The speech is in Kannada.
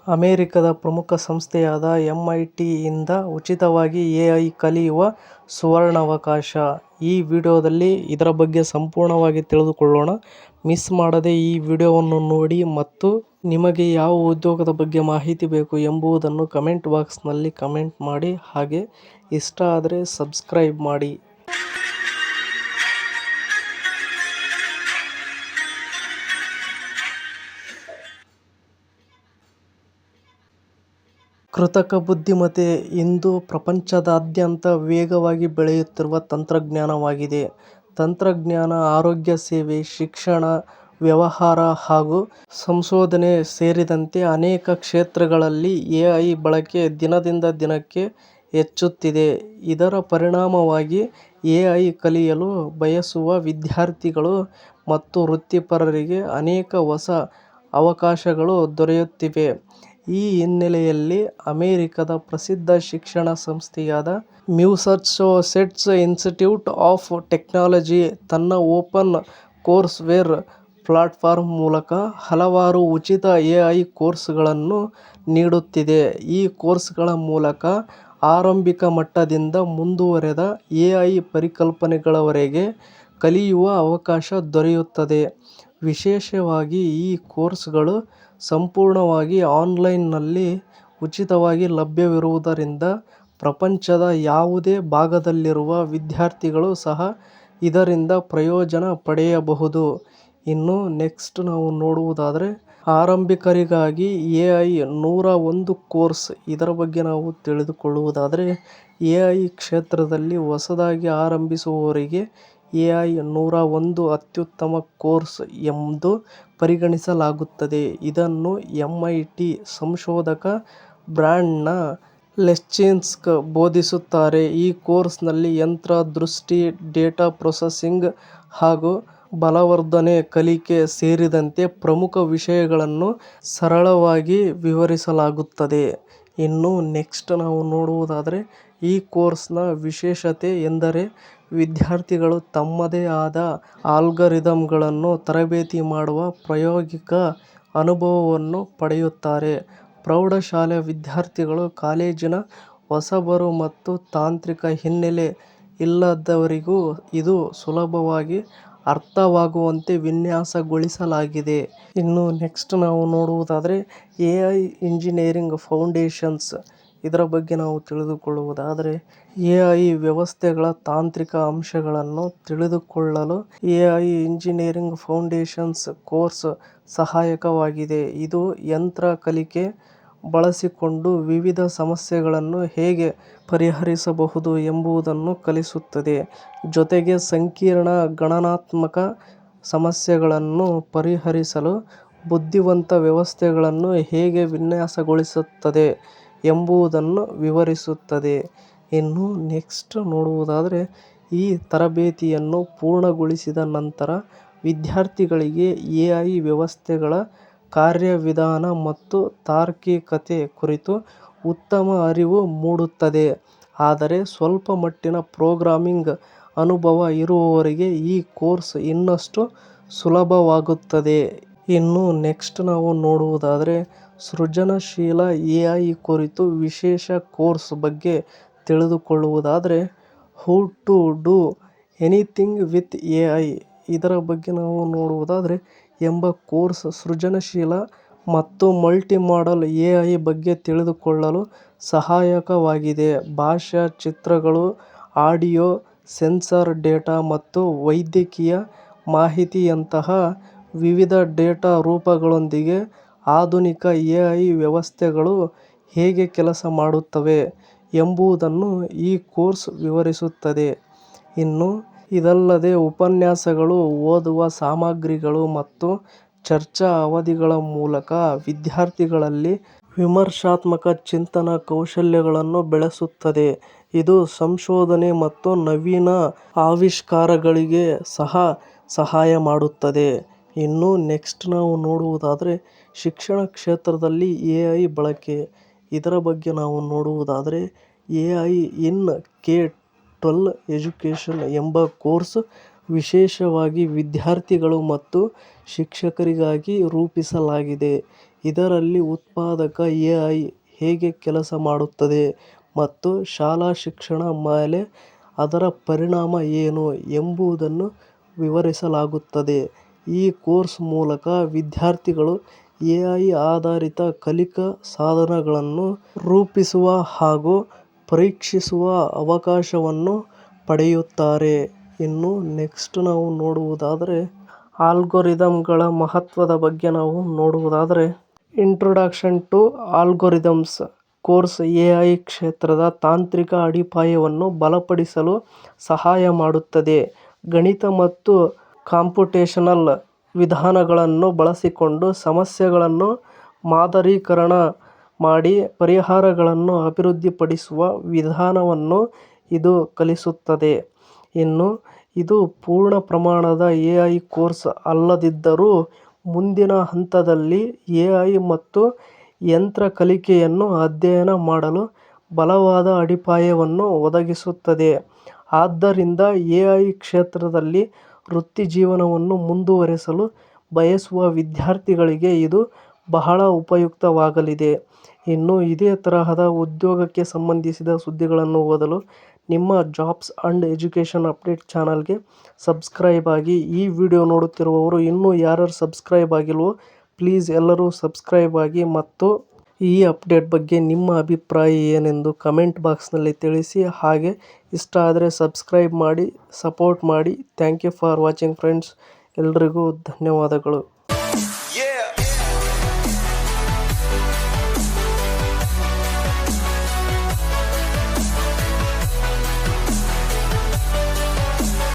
ಅಮೆರಿಕದ ಪ್ರಮುಖ ಸಂಸ್ಥೆಯಾದ MIT ಯಿಂದ ಉಚಿತವಾಗಿ AI ಕಲಿಯುವ ಸುವರ್ಣಾವಕಾಶ. ಈ ವಿಡಿಯೋದಲ್ಲಿ ಇದರ ಬಗ್ಗೆ ಸಂಪೂರ್ಣವಾಗಿ ತಿಳಿದುಕೊಳ್ಳೋಣ. ಮಿಸ್ ಮಾಡದೆ ಈ ವಿಡಿಯೋವನ್ನು ನೋಡಿ ಮತ್ತು ನಿಮಗೆ ಯಾವ ಉದ್ಯೋಗದ ಬಗ್ಗೆ ಮಾಹಿತಿ ಬೇಕು ಎಂಬುದನ್ನು ಕಮೆಂಟ್ ಬಾಕ್ಸ್ನಲ್ಲಿ ಕಮೆಂಟ್ ಮಾಡಿ. ಹಾಗೆ ಇಷ್ಟ ಆದರೆ ಸಬ್ಸ್ಕ್ರೈಬ್ ಮಾಡಿ. ಕೃತಕ ಬುದ್ಧಿಮತ್ತೆ ಇಂದು ಪ್ರಪಂಚದಾದ್ಯಂತ ವೇಗವಾಗಿ ಬೆಳೆಯುತ್ತಿರುವ ತಂತ್ರಜ್ಞಾನವಾಗಿದೆ. ತಂತ್ರಜ್ಞಾನ, ಆರೋಗ್ಯ ಸೇವೆ, ಶಿಕ್ಷಣ, ವ್ಯವಹಾರ ಹಾಗೂ ಸಂಶೋಧನೆ ಸೇರಿದಂತೆ ಅನೇಕ ಕ್ಷೇತ್ರಗಳಲ್ಲಿ AI ಬಳಕೆ ದಿನದಿಂದ ದಿನಕ್ಕೆ ಹೆಚ್ಚುತ್ತಿದೆ. ಇದರ ಪರಿಣಾಮವಾಗಿ AI ಕಲಿಯಲು ಬಯಸುವ ವಿದ್ಯಾರ್ಥಿಗಳು ಮತ್ತು ವೃತ್ತಿಪರರಿಗೆ ಅನೇಕ ಹೊಸ ಅವಕಾಶಗಳು ದೊರೆಯುತ್ತಿವೆ. ಈ ಹಿನ್ನೆಲೆಯಲ್ಲಿ ಅಮೆರಿಕದ ಪ್ರಸಿದ್ಧ ಶಿಕ್ಷಣ ಸಂಸ್ಥೆಯಾದ ಮ್ಯಾಸಚೂಸೆಟ್ಸ್ ಇನ್ಸ್ಟಿಟ್ಯೂಟ್ ಆಫ್ ಟೆಕ್ನಾಲಜಿ ತನ್ನ ಓಪನ್ ಕೋರ್ಸ್ವೇರ್ ಪ್ಲಾಟ್ಫಾರ್ಮ್ ಮೂಲಕ ಹಲವಾರು ಉಚಿತ AI ಕೋರ್ಸ್ಗಳನ್ನು ನೀಡುತ್ತಿದೆ. ಈ ಕೋರ್ಸ್ಗಳ ಮೂಲಕ ಆರಂಭಿಕ ಮಟ್ಟದಿಂದ ಮುಂದುವರೆದ AI ಪರಿಕಲ್ಪನೆಗಳವರೆಗೆ ಕಲಿಯುವ ಅವಕಾಶ ದೊರೆಯುತ್ತದೆ. ವಿಶೇಷವಾಗಿ ಈ ಕೋರ್ಸ್ಗಳು ಸಂಪೂರ್ಣವಾಗಿ ಆನ್ಲೈನ್ನಲ್ಲಿ ಉಚಿತವಾಗಿ ಲಭ್ಯವಿರುವುದರಿಂದ ಪ್ರಪಂಚದ ಯಾವುದೇ ಭಾಗದಲ್ಲಿರುವ ವಿದ್ಯಾರ್ಥಿಗಳು ಸಹ ಇದರಿಂದ ಪ್ರಯೋಜನ ಪಡೆಯಬಹುದು. ಇನ್ನು ನೆಕ್ಸ್ಟ್ ನಾವು ನೋಡುವುದಾದರೆ ಆರಂಭಿಕರಿಗಾಗಿ AI 101 ಕೋರ್ಸ್. ಇದರ ಬಗ್ಗೆ ನಾವು ತಿಳಿದುಕೊಳ್ಳುವುದಾದರೆ AI ಕ್ಷೇತ್ರದಲ್ಲಿ ಹೊಸದಾಗಿ ಆರಂಭಿಸುವವರಿಗೆ AI 101 ಅತ್ಯುತ್ತಮ ಕೋರ್ಸ್ ಎಂದು ಪರಿಗಣಿಸಲಾಗುತ್ತದೆ. ಇದನ್ನು MIT ಸಂಶೋಧಕ ಬ್ರ್ಯಾಂಡನ್ ಲೆಚ್ಚಿನ್ಸ್ಕಿ ಬೋಧಿಸುತ್ತಾರೆ. ಈ ಕೋರ್ಸ್ನಲ್ಲಿ ಯಂತ್ರ ದೃಷ್ಟಿ, ಡೇಟಾ ಪ್ರೊಸೆಸಿಂಗ್ ಹಾಗೂ ಬಲವರ್ಧನೆ ಕಲಿಕೆ ಸೇರಿದಂತೆ ಪ್ರಮುಖ ವಿಷಯಗಳನ್ನು ಸರಳವಾಗಿ ವಿವರಿಸಲಾಗುತ್ತದೆ. ಇನ್ನು ನೆಕ್ಸ್ಟ್ ನಾವು ನೋಡುವುದಾದರೆ ಈ ಕೋರ್ಸ್ನ ವಿಶೇಷತೆ ಎಂದರೆ ವಿದ್ಯಾರ್ಥಿಗಳು ತಮ್ಮದೇ ಆದ ಅಲ್ಗಾರಿದಮ್ಗಳನ್ನು ತರಬೇತಿ ಮಾಡುವ ಪ್ರಾಯೋಗಿಕ ಅನುಭವವನ್ನು ಪಡೆಯುತ್ತಾರೆ. ಪ್ರೌಢಶಾಲೆ ವಿದ್ಯಾರ್ಥಿಗಳು, ಕಾಲೇಜಿನ ಹೊಸಬರು ಮತ್ತು ತಾಂತ್ರಿಕ ಹಿನ್ನೆಲೆ ಇಲ್ಲದವರಿಗೂ ಇದು ಸುಲಭವಾಗಿ ಅರ್ಥವಾಗುವಂತೆ ವಿನ್ಯಾಸಗೊಳಿಸಲಾಗಿದೆ. ಇನ್ನು ನೆಕ್ಸ್ಟ್ ನಾವು ನೋಡುವುದಾದರೆ AI ಇಂಜಿನಿಯರಿಂಗ್ ಫೌಂಡೇಶನ್ಸ್. ಇದರ ಬಗ್ಗೆ ನಾವು ತಿಳಿದುಕೊಳ್ಳುವುದಾದರೆ AI ವ್ಯವಸ್ಥೆಗಳ ತಾಂತ್ರಿಕ ಅಂಶಗಳನ್ನು ತಿಳಿದುಕೊಳ್ಳಲು AI ಇಂಜಿನಿಯರಿಂಗ್ ಫೌಂಡೇಶನ್ಸ್ ಕೋರ್ಸ್ ಸಹಾಯಕವಾಗಿದೆ. ಇದು ಯಂತ್ರ ಕಲಿಕೆ ಬಳಸಿಕೊಂಡು ವಿವಿಧ ಸಮಸ್ಯೆಗಳನ್ನು ಹೇಗೆ ಪರಿಹರಿಸಬಹುದು ಎಂಬುದನ್ನು ಕಲಿಸುತ್ತದೆ. ಜೊತೆಗೆ ಸಂಕೀರ್ಣ ಗಣನಾತ್ಮಕ ಸಮಸ್ಯೆಗಳನ್ನು ಪರಿಹರಿಸಲು ಬುದ್ಧಿವಂತ ವ್ಯವಸ್ಥೆಗಳನ್ನು ಹೇಗೆ ವಿನ್ಯಾಸಗೊಳಿಸುತ್ತದೆ ಎಂಬುದನ್ನು ವಿವರಿಸುತ್ತದೆ. ಇನ್ನು ನೆಕ್ಸ್ಟ್ ನೋಡುವುದಾದರೆ ಈ ತರಬೇತಿಯನ್ನು ಪೂರ್ಣಗೊಳಿಸಿದ ನಂತರ ವಿದ್ಯಾರ್ಥಿಗಳಿಗೆ AI ವ್ಯವಸ್ಥೆಗಳ ಕಾರ್ಯವಿಧಾನ ಮತ್ತು ತಾರ್ಕಿಕತೆ ಕುರಿತು ಉತ್ತಮ ಅರಿವು ಮೂಡುತ್ತದೆ. ಆದರೆ ಸ್ವಲ್ಪ ಮಟ್ಟಿನ ಪ್ರೋಗ್ರಾಮಿಂಗ್ ಅನುಭವ ಇರುವವರಿಗೆ ಈ ಕೋರ್ಸ್ ಇನ್ನಷ್ಟು ಸುಲಭವಾಗುತ್ತದೆ. ಇನ್ನು ನೆಕ್ಸ್ಟ್ ನಾವು ನೋಡುವುದಾದರೆ ಸೃಜನಶೀಲ AI ಕುರಿತು ವಿಶೇಷ ಕೋರ್ಸ್ ಬಗ್ಗೆ ತಿಳಿದುಕೊಳ್ಳುವುದಾದರೆ how to do anything with AI. ಇದರ ಬಗ್ಗೆ ನಾವು ನೋಡುವುದಾದರೆ ಎಂಬ ಕೋರ್ಸ್ ಸೃಜನಶೀಲ ಮತ್ತು ಮಲ್ಟಿಮಾಡಲ್ AI ಬಗ್ಗೆ ತಿಳಿದುಕೊಳ್ಳಲು ಸಹಾಯಕವಾಗಿದೆ. ಭಾಷಾ, ಚಿತ್ರಗಳು, ಆಡಿಯೋ, ಸೆನ್ಸರ್ ಡೇಟಾ ಮತ್ತು ವೈದ್ಯಕೀಯ ಮಾಹಿತಿಯಂತಹ ವಿವಿಧ ಡೇಟಾ ರೂಪಗಳೊಂದಿಗೆ ಆಧುನಿಕ AI ವ್ಯವಸ್ಥೆಗಳು ಹೇಗೆ ಕೆಲಸ ಮಾಡುತ್ತವೆ ಎಂಬುದನ್ನು ಈ ಕೋರ್ಸ್ ವಿವರಿಸುತ್ತದೆ. ಇನ್ನು ಇದಲ್ಲದೆ ಉಪನ್ಯಾಸಗಳು, ಓದುವ ಸಾಮಗ್ರಿಗಳು ಮತ್ತು ಚರ್ಚಾ ಅವಧಿಗಳ ಮೂಲಕ ವಿದ್ಯಾರ್ಥಿಗಳಲ್ಲಿ ವಿಮರ್ಶಾತ್ಮಕ ಚಿಂತನಾ ಕೌಶಲ್ಯಗಳನ್ನು ಬೆಳೆಸುತ್ತದೆ. ಇದು ಸಂಶೋಧನೆ ಮತ್ತು ನವೀನ ಆವಿಷ್ಕಾರಗಳಿಗೆ ಸಹ ಸಹಾಯ ಮಾಡುತ್ತದೆ. ಇನ್ನು ನೆಕ್ಸ್ಟ್ ನಾವು ನೋಡುವುದಾದರೆ ಶಿಕ್ಷಣ ಕ್ಷೇತ್ರದಲ್ಲಿ AI ಬಳಕೆ. ಇದರ ಬಗ್ಗೆ ನಾವು ನೋಡುವುದಾದರೆ AI ಇನ್ K-12 ಎಜುಕೇಷನ್ ಎಂಬ ಕೋರ್ಸ್ ವಿಶೇಷವಾಗಿ ವಿದ್ಯಾರ್ಥಿಗಳು ಮತ್ತು ಶಿಕ್ಷಕರಿಗಾಗಿ ರೂಪಿಸಲಾಗಿದೆ. ಇದರಲ್ಲಿ ಉತ್ಪಾದಕ AI ಹೇಗೆ ಕೆಲಸ ಮಾಡುತ್ತದೆ ಮತ್ತು ಶಾಲಾ ಶಿಕ್ಷಣ ಮೇಲೆ ಅದರ ಪರಿಣಾಮ ಏನು ಎಂಬುದನ್ನು ವಿವರಿಸಲಾಗುತ್ತದೆ. ಈ ಕೋರ್ಸ್ ಮೂಲಕ ವಿದ್ಯಾರ್ಥಿಗಳು AI ಆಧಾರಿತ ಕಲಿಕಾ ಸಾಧನಗಳನ್ನು ರೂಪಿಸುವ ಹಾಗೂ ಪರೀಕ್ಷಿಸುವ ಅವಕಾಶವನ್ನು ಪಡೆಯುತ್ತಾರೆ. ಇನ್ನು ನೆಕ್ಸ್ಟ್ ನಾವು ನೋಡುವುದಾದರೆ ಆಲ್ಗೊರಿದಮ್ಗಳ ಮಹತ್ವದ ಬಗ್ಗೆ ನಾವು ನೋಡುವುದಾದರೆ ಇಂಟ್ರೊಡಕ್ಷನ್ ಟು ಆಲ್ಗೊರಿದಮ್ಸ್ ಕೋರ್ಸ್ AI ಕ್ಷೇತ್ರದ ತಾಂತ್ರಿಕ ಅಡಿಪಾಯವನ್ನು ಬಲಪಡಿಸಲು ಸಹಾಯ ಮಾಡುತ್ತದೆ. ಗಣಿತ ಮತ್ತು ಕಂಪ್ಯೂಟೇಶನಲ್ ವಿಧಾನಗಳನ್ನು ಬಳಸಿಕೊಂಡು ಸಮಸ್ಯೆಗಳನ್ನು ಮಾದರೀಕರಣ ಮಾಡಿ ಪರಿಹಾರಗಳನ್ನು ಅಭಿವೃದ್ಧಿಪಡಿಸುವ ವಿಧಾನವನ್ನು ಇದು ಕಲಿಸುತ್ತದೆ. ಇನ್ನು ಇದು ಪೂರ್ಣ ಪ್ರಮಾಣದ AI ಕೋರ್ಸ್ ಅಲ್ಲದಿದ್ದರೂ ಮುಂದಿನ ಹಂತದಲ್ಲಿ AI ಮತ್ತು ಯಂತ್ರ ಕಲಿಕೆಯನ್ನು ಅಧ್ಯಯನ ಮಾಡಲು ಬಲವಾದ ಅಡಿಪಾಯವನ್ನು ಒದಗಿಸುತ್ತದೆ. ಆದ್ದರಿಂದ AI ಕ್ಷೇತ್ರದಲ್ಲಿ ವೃತ್ತಿಜೀವನವನ್ನು ಮುಂದುವರಿಸಲು ಬಯಸುವ ವಿದ್ಯಾರ್ಥಿಗಳಿಗೆ ಇದು ಬಹಳ ಉಪಯುಕ್ತವಾಗಲಿದೆ. ಇನ್ನು ಇದೇ ತರಹದ ಉದ್ಯೋಗಕ್ಕೆ ಸಂಬಂಧಿಸಿದ ಸುದ್ದಿಗಳನ್ನು ಓದಲು ನಿಮ್ಮ ಜಾಬ್ಸ್ ಅಂಡ್ ಎಜುಕೇಷನ್ ಅಪ್ಡೇಟ್ ಚಾನಲ್ಗೆ ಸಬ್ಸ್ಕ್ರೈಬ್ ಆಗಿ. ಈ ವಿಡಿಯೋ ನೋಡುತ್ತಿರುವವರು ಇನ್ನೂ ಯಾರ್ಯಾರು ಸಬ್ಸ್ಕ್ರೈಬ್ ಆಗಿಲ್ವೋ ಪ್ಲೀಸ್ ಎಲ್ಲರೂ ಸಬ್ಸ್ಕ್ರೈಬ್ ಆಗಿ ಮತ್ತು ಈ ಅಪ್ಡೇಟ್ ಬಗ್ಗೆ ನಿಮ್ಮ ಅಭಿಪ್ರಾಯ ಏನೆಂದು ಕಮೆಂಟ್ ಬಾಕ್ಸ್ನಲ್ಲಿ ತಿಳಿಸಿ. ಹಾಗೆ ಇಷ್ಟ ಆದರೆ ಸಬ್ಸ್ಕ್ರೈಬ್ ಮಾಡಿ ಸಪೋರ್ಟ್ ಮಾಡಿ. Thank you for watching friends. ಎಲ್ರಿಗೂ ಧನ್ಯವಾದಗಳು.